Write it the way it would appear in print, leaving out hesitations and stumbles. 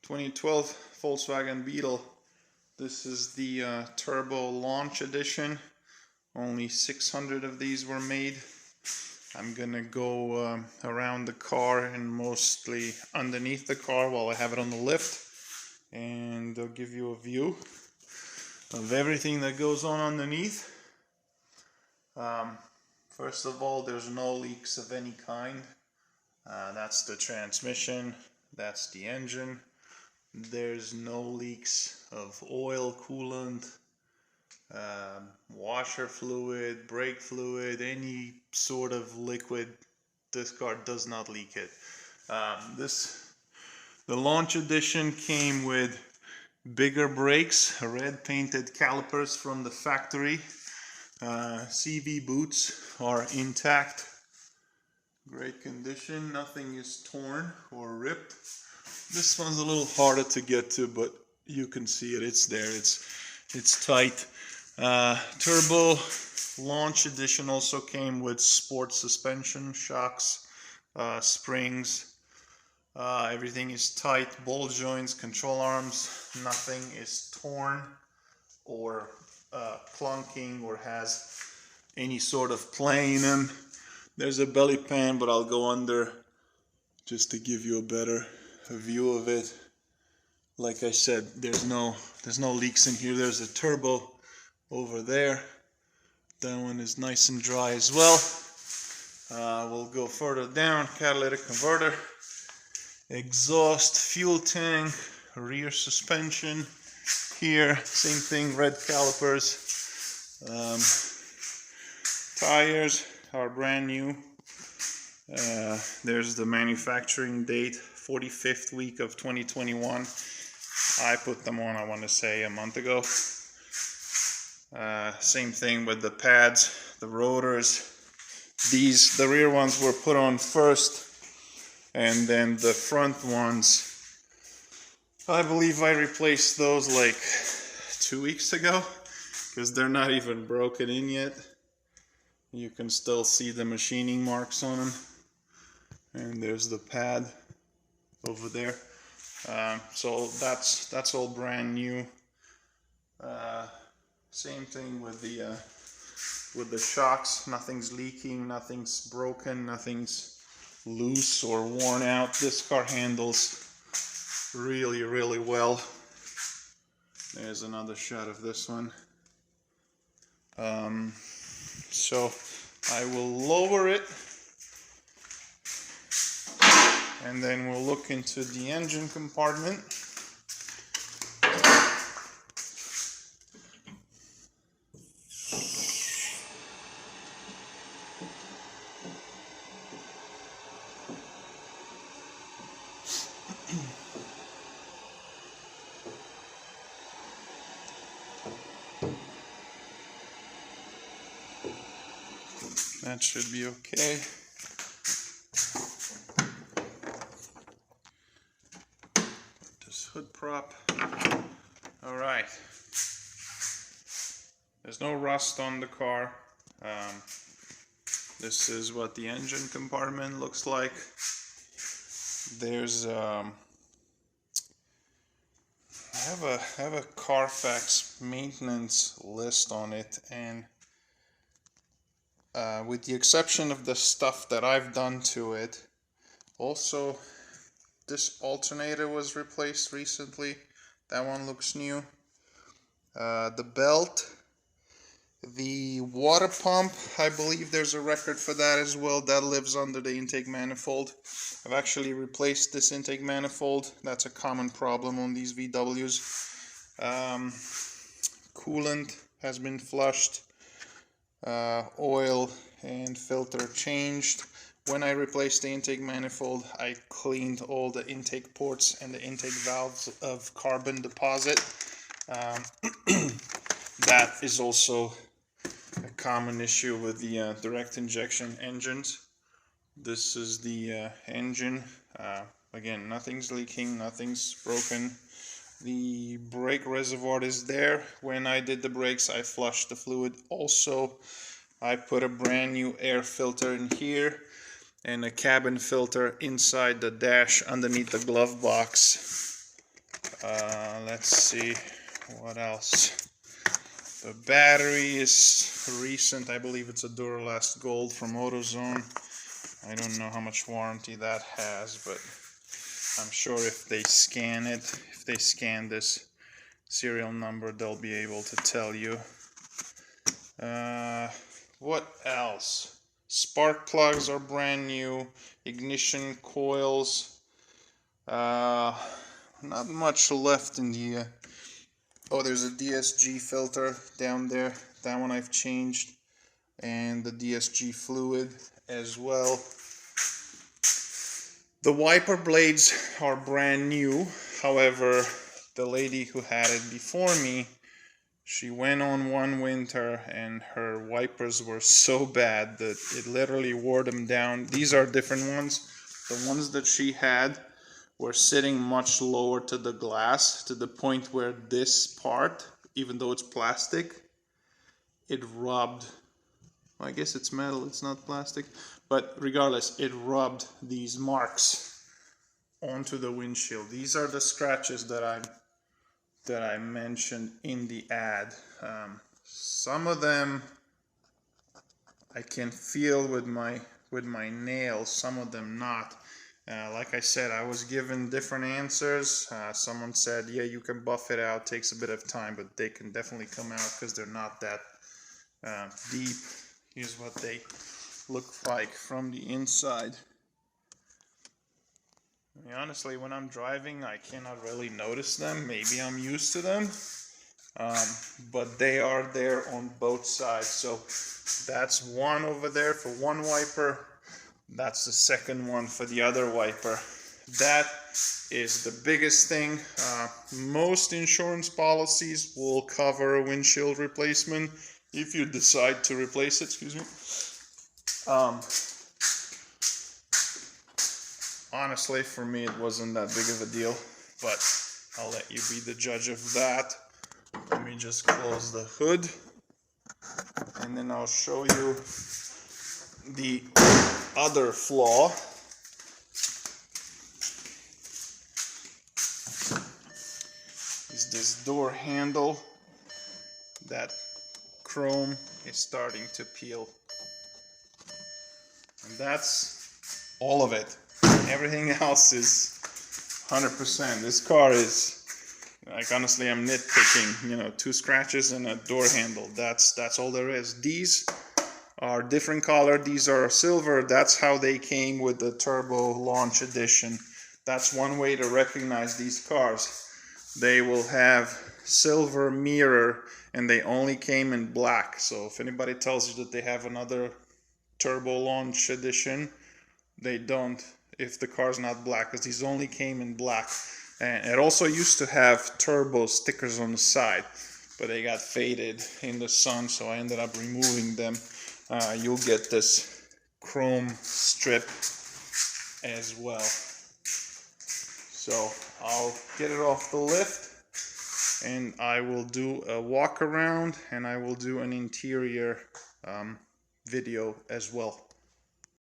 2012 Volkswagen Beetle. This is the Turbo Launch Edition. Only 600 of these were made. I'm gonna go around the car and mostly underneath the car while I have it on the lift, and I'll give you a view of everything that goes on underneath. First of all, there's no leaks of any kind. That's the transmission, that's the engine. There's no leaks of oil, coolant, washer fluid, brake fluid, any sort of liquid. This car does not leak it. The Launch Edition came with bigger brakes, red painted calipers from the factory. CV boots are intact, great condition, nothing is torn or ripped. This one's a little harder to get to, but you can see it, it's there, it's tight. Turbo Launch Edition also came with sport suspension, shocks, springs. Everything is tight, ball joints, control arms, nothing is torn or clunking or has any sort of play in them. There's a belly pan, but I'll go under just to give you a better view of it. Like I said, there's no leaks in here. There's a turbo over there. That one is nice and dry as well. We'll go further down. Catalytic converter, exhaust, fuel tank, rear suspension. Here, same thing, red calipers. Tires are brand new. There's the manufacturing date, 45th week of 2021. I put them on, I want to say, a month ago. Same thing with the pads, the rotors. The rear ones were put on first, and then the front ones, I believe I replaced those like 2 weeks ago, because they're not even broken in yet. You can still see the machining marks on them. And there's the pad over there. So that's all brand new. Same thing with the shocks. Nothing's leaking, nothing's broken, nothing's loose or worn out. This car handles really, really well. There's another shot of this one. So I will lower it, and then we'll look into the engine compartment. That should be okay. This hood prop. All right. There's no rust on the car. This is what the engine compartment looks like. There's I have a Carfax maintenance list on it, and with the exception of the stuff that I've done to it, also this alternator was replaced recently. That one looks new. The belt, the water pump, I believe there's a record for that as well. That lives under the intake manifold. I've actually replaced this intake manifold. That's a common problem on these VWs. Coolant has been flushed. Oil and filter changed. When I replaced the intake manifold, I cleaned all the intake ports and the intake valves of carbon deposit. That is also a common issue with the direct injection engines. This is the engine. Again, nothing's leaking, nothing's broken. The brake reservoir is there. When I did the brakes, I flushed the fluid. Also, I put a brand new air filter in here and a cabin filter inside the dash underneath the glove box. Let's see what else. The battery is recent. I believe it's a Duralast Gold from AutoZone. I don't know how much warranty that has, but I'm sure if they scan it, if they scan this serial number, they'll be able to tell you. What else? Spark plugs are brand new. Ignition coils. Not much left in the... oh, there's a DSG filter down there. That one I've changed. And the DSG fluid as well. The wiper blades are brand new. However, the lady who had it before me, she went on one winter and her wipers were so bad that it literally wore them down. These are different ones. The ones that she had were sitting much lower to the glass, to the point where this part, even though it's plastic, it rubbed. I guess it's metal, it's not plastic, but regardless, it rubbed these marks onto the windshield. These are the scratches that I mentioned in the ad. Some of them I can feel with my nails, some of them not. Like I said, I was given different answers. Someone said, yeah, you can buff it out, takes a bit of time, but they can definitely come out because they're not that deep. Here's what they look like from the inside. I mean, honestly, when I'm driving, I cannot really notice them. Maybe I'm used to them. But they are there on both sides. So that's one over there for one wiper. That's the second one for the other wiper. That is the biggest thing. Most insurance policies will cover a windshield replacement if you decide to replace it, excuse me. Honestly, for me, it wasn't that big of a deal, but I'll let you be the judge of that. Let me just close the hood, and then I'll show you the other flaw. Is this door handle. That chrome is starting to peel. And that's all of it. Everything else is 100%. This car is, like, honestly, I'm nitpicking, you know, 2 scratches and a door handle. That's all there is. These are different color. These are silver. That's how they came with the Turbo Launch Edition. That's one way to recognize these cars. They will have silver mirror and they only came in black. So if anybody tells you that they have another Turbo Launch Edition, they don't if the car's not black, because these only came in black. And it also used to have turbo stickers on the side, but they got faded in the sun, so I ended up removing them. You'll get this chrome strip as well. So I'll get it off the lift and I will do a walk around and I will do an interior video as well.